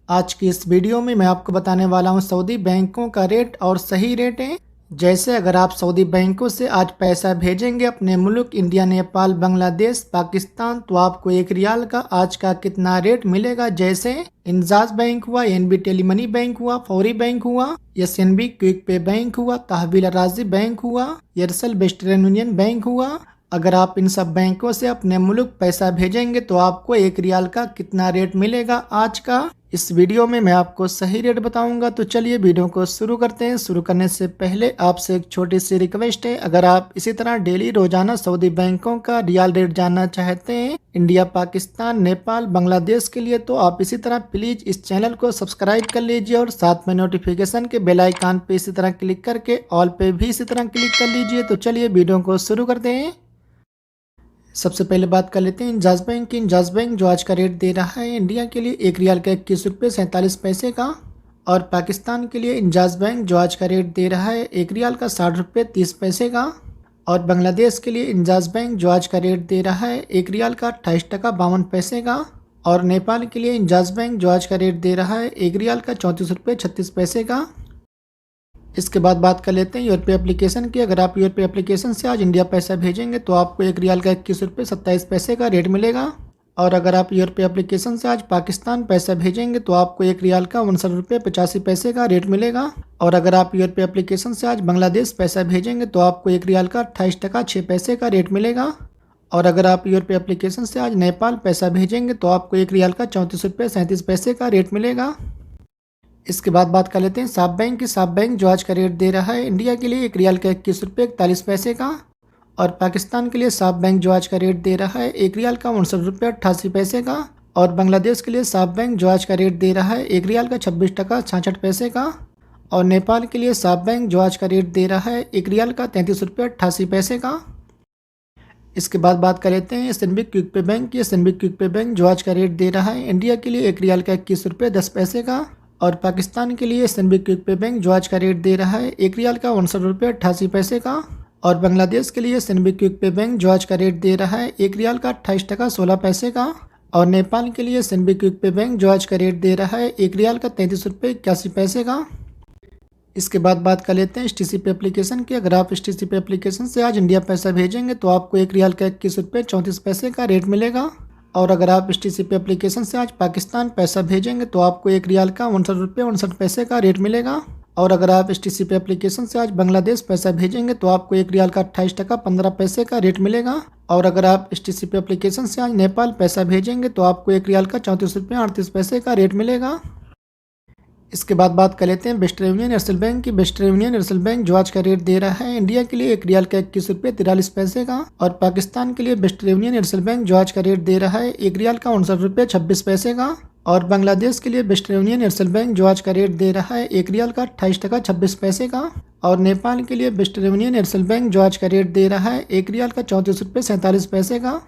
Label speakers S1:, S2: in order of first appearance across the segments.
S1: आज की इस वीडियो में मैं आपको बताने वाला हूं सऊदी बैंकों का रेट और सही रेट है। जैसे अगर आप सऊदी बैंकों से आज पैसा भेजेंगे अपने मुल्क इंडिया, नेपाल, बांग्लादेश, पाकिस्तान, तो आपको 1 रियाल का आज का कितना रेट मिलेगा। जैसे इंजाज बैंक हुआ, एनबी टेलीमनी बैंक हुआ, फौरी बैंक हुआ, एसएनबी क्विक पे बैंक हुआ, तहवील राजी बैंक हुआ, एयरसेल वेस्टर्न यूनियन बैंक हुआ। अगर आप इन सब बैंकों से अपने मुल्क पैसा भेजेंगे तो आपको 1 रियाल का कितना रेट मिलेगा आज का, इस वीडियो में मैं आपको सही रेट बताऊंगा। तो चलिए वीडियो को शुरू करते हैं। शुरू करने से पहले आपसे एक छोटी सी रिक्वेस्ट है, अगर आप इसी तरह डेली रोजाना सऊदी बैंकों का रियाल रेट जानना चाहते हैं इंडिया, पाकिस्तान, नेपाल, बांग्लादेश के लिए, तो आप इसी तरह प्लीज इस चैनल को सब्सक्राइब कर लीजिए और साथ में नोटिफिकेशन के बेल आइकन पे इसी तरह क्लिक करके ऑल पे भी इसी तरह क्लिक कर लीजिए। तो चलिए वीडियो को शुरू करते हैं। सबसे पहले बात कर लेते हैं इंजाज बैंक की। इंजाज बैंक जो आज का रेट दे रहा है इंडिया के लिए 1 रियाल का 21 रुपये 47 पैसे का, और पाकिस्तान के लिए इंजाज बैंक जो आज का रेट दे रहा है 1 रियाल का 60 रुपये 30 पैसे का, और बांग्लादेश के लिए इंजाज बैंक जो आज का रेट दे रहा है 1 रियाल का 28 टका 52 पैसे का, और नेपाल के लिए इंजाज बैंक जो आज का रेट दे रहा है 1 रियाल का 34 रुपये 36 पैसे का। इसके बाद बात कर लेते हैं यूरोपीय एप्लीकेशन की। अगर आप यूरोपीय एप्लीकेशन से आज इंडिया पैसा भेजेंगे तो आपको 1 रियाल का 21 रुपये 27 पैसे का रेट मिलेगा। और अगर आप यूरोपीय एप्लीकेशन से आज पाकिस्तान पैसा भेजेंगे तो आपको 1 रियाल का 59 रुपये 85 पैसे का रेट मिलेगा। और अगर आप यूरोपीय एप्लीकेशन से आज बांग्लादेश पैसा भेजेंगे तो आपको 1 रियाल का 28 टका 6 पैसे का रेट मिलेगा। और अगर आप यूरोपीय एप्लीकेशन से आज नेपाल पैसा भेजेंगे तो आपको 1 रियाल का 34 रुपये 37 पैसे का रेट मिलेगा। इसके बाद बात कर लेते हैं साब बैंक की। साब बैंक जो आज का रेट दे रहा है इंडिया के लिए 1 रियाल का 21 रुपये 41 पैसे का, और पाकिस्तान के लिए साब बैंक जो आज का रेट दे रहा है 1 रियाल का 59 रुपये 88 पैसे का, और बांग्लादेश के लिए साब बैंक जो आज का रेट दे रहा है 1 रियाल का 26 टका 66 पैसे का, और नेपाल के लिए साब बैंक जो आज का रेट दे रहा है 1 रियाल का 33 रुपये 88 पैसे का। इसके बाद बात कर लेते हैं एसएनबी क्विक पे बैंक की। एसएनबी क्विक पे बैंक जो आज का रेट दे रहा है इंडिया के लिए 1 रियाल का 21 रुपये 10 पैसे का, और पाकिस्तान के लिए एसएनबी क्विक पे बैंक जो आज का रेट दे रहा है 1 रियाल का 59 रुपये 88 पैसे का, और बांग्लादेश के लिए एसएनबी क्विक पे बैंक जो आज का रेट दे रहा है 1 रियाल का 28 टका 16 पैसे का, और नेपाल के लिए एसएनबी क्विक पे बैंक जो आज का रेट दे रहा है 1 रियाल का 33 रुपये 81 पैसे का। इसके बाद बात कर लेते हैं एसटीसीपी एप्लीकेशन की। अगर आप एसटीसीपी एप्लीकेशन से आज इंडिया पैसा भेजेंगे तो आपको 1 रियाल का 21 रुपये 34 पैसे का रेट मिलेगा। और अगर आप एसटीसीपी एप्लीकेशन से आज पाकिस्तान पैसा भेजेंगे तो आपको 1 रियाल का 59 रुपये 59 पैसे का रेट मिलेगा। और अगर आप एसटीसीपी एप्लीकेशन से आज बांग्लादेश पैसा भेजेंगे तो आपको 1 रियाल का 28 टका 15 पैसे का रेट मिलेगा। और अगर आप एसटीसीपी एप्लीकेशन से आज नेपाल पैसा भेजेंगे तो आपको 1 रियाल का 34 रुपये 38 पैसे का रेट मिलेगा। इसके बाद बात कर लेते हैं वेस्टर्न यूनियन एयरसेल बैंक की। वेस्टर्न यूनियन एयरसेल बैंक जो आज का रेट दे रहा है इंडिया के लिए 1 रियाल का 21 रुपये 43 पैसे का, और पाकिस्तान के लिए वेस्टर्न यूनियन एयरसेल बैंक जो आज का रेट दे रहा है 1 रियाल का 59 रुपये 26 पैसे का, और बांग्लादेश के लिए वेस्टर्न यूनियन एयरसेल बैंक जो आज का रेट दे रहा है 1 रियाल का 28 टका 26 पैसे का, और नेपाल के लिए वेस्टर्न यूनियन एयरसेल बैंक जो आज का रेट दे रहा है 1 रियाल का 34 रुपये 47 पैसे का।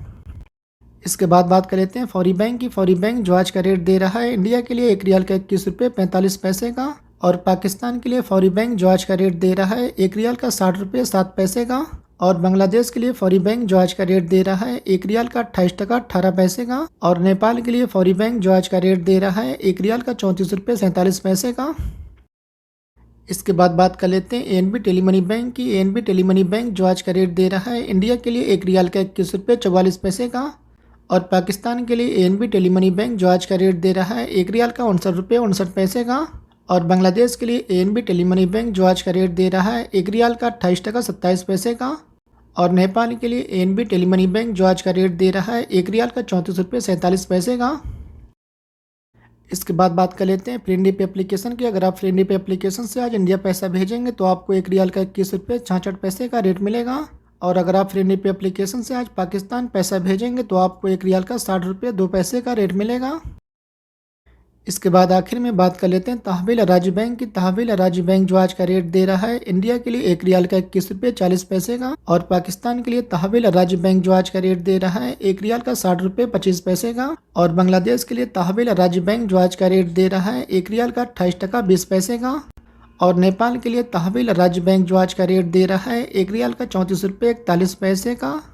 S1: इसके बाद बात कर लेते हैं फौरी बैंक की। फौरी बैंक जो आज का रेट दे रहा है इंडिया के लिए 1 रियाल का 21 रुपये 45 पैसे का, और पाकिस्तान के लिए फौरी बैंक जो आज का रेट दे रहा है 1 रियाल का 60 रुपये 7 पैसे का, और बांग्लादेश के लिए फौरी बैंक जो आज का रेट दे रहा है 1 रियाल का 28 टका 18 पैसे का, और नेपाल के लिए फौरी बैंक जो आज का रेट दे रहा है 1 रियाल का 34 रुपये 47 पैसे का। इसके बाद बात कर लेते हैं एनबी टेलीमनी बैंक की। एनबी टेलीमनी बैंक जो आज का रेट दे रहा है इंडिया के लिए 1 रियाल का 21 रुपये 44 पैसे का, और पाकिस्तान के लिए एनबी टेलीमनी बैंक जो आज का रेट दे रहा है 1 रियाल का 59 रुपये 59 पैसे का, और बांग्लादेश के लिए एनबी टेलीमनी बैंक जो आज का रेट दे रहा है 1 रियाल का 28 टका 27 पैसे का, और नेपाल के लिए एनबी टेलीमनी बैंक जो आज का रेट दे रहा है 1 रियाल का 34 रुपये 47 पैसे का। इसके बाद बात कर लेते हैं फ्रेंडली पे एप्लीकेशन की। अगर आप फ्रेंडली पे एप्लीकेशन से आज इंडिया पैसा भेजेंगे तो आपको 1 रियाल का 21 रुपये 66 पैसे का रेट मिलेगा। और अगर आप फ्रेंडली पे एप्लीकेशन से आज पाकिस्तान पैसा भेजेंगे तो आपको 1 रियाल का 60 रुपये 2 पैसे का रेट मिलेगा। इसके बाद आखिर में बात कर लेते हैं तहवील राजी बैंक की। तहवील राजी बैंक जो आज का रेट दे रहा है इंडिया के लिए 1 रियाल का 21 रुपये 40 पैसे का, और पाकिस्तान के लिए तहवील राजी बैंक जो आज का रेट दे रहा है 1 रियाल का 60 रुपये 25 पैसे का, और बांग्लादेश के लिए तहवील राजी बैंक जो आज का रेट दे रहा है 1 रियाल का 28 टका 20 पैसे का, और नेपाल के लिए तहवील राज्य बैंक जो आज का रेट दे रहा है 1 रियाल का 34 रुपये 41 पैसे का।